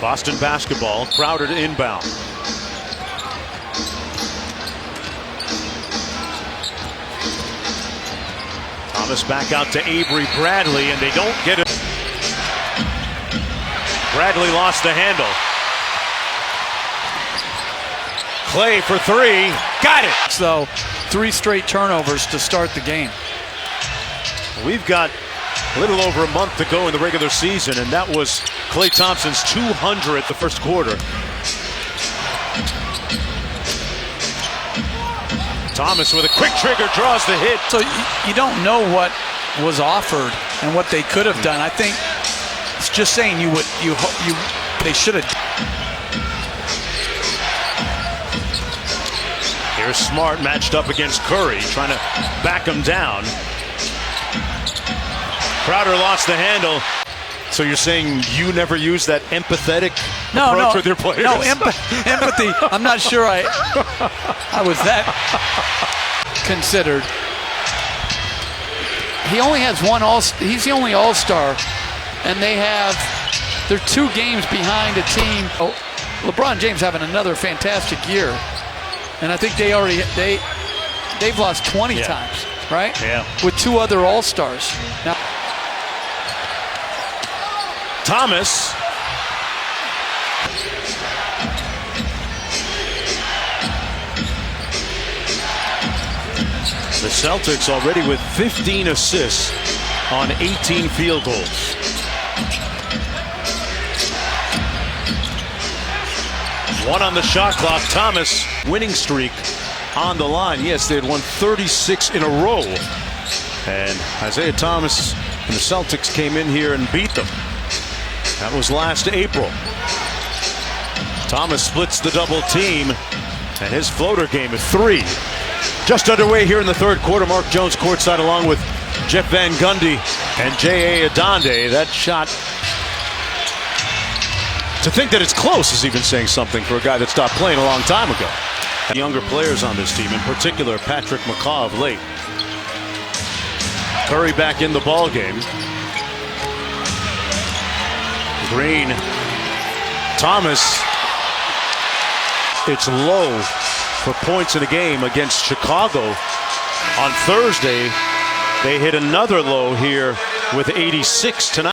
Boston basketball, Crowder to inbound. Thomas back out to Avery Bradley, and they don't get it. Bradley lost the handle. Clay for three, got it! So 3 straight turnovers to start the game. We've got a little over a month to go in the regular season, and that was Klay Thompson's 200th the first quarter. Thomas with a quick trigger draws the hit. So you don't know what was offered and what they could have done. I think it's just saying they should have. Here's Smart matched up against Curry, trying to back him down. Crowder lost the handle. So you're saying you never use that empathetic approach with your players? No, empathy. I'm not sure I was that considered. He only has one he's the only all-star, and they're 2 games behind a team. Oh, LeBron James having another fantastic year, and I think they've lost 20 times, right? Yeah. With 2 other all-stars. Now, Thomas. The Celtics already with 15 assists on 18 field goals. One on the shot clock. Thomas winning streak on the line. Yes, they had won 36 in a row. And Isaiah Thomas and the Celtics came in here and beat them. That was last April. Thomas splits the double team, and his floater game is 3. Just underway here in the third quarter. Mark Jones courtside along with Jeff Van Gundy and J.A. Adonde. That shot, to think that it's close is even saying something for a guy that stopped playing a long time ago. And younger players on this team, in particular Patrick McCaw of late. Curry back in the ball game. Green, Thomas. It's low for points in a game against Chicago. On Thursday, they hit another low here with 86 tonight.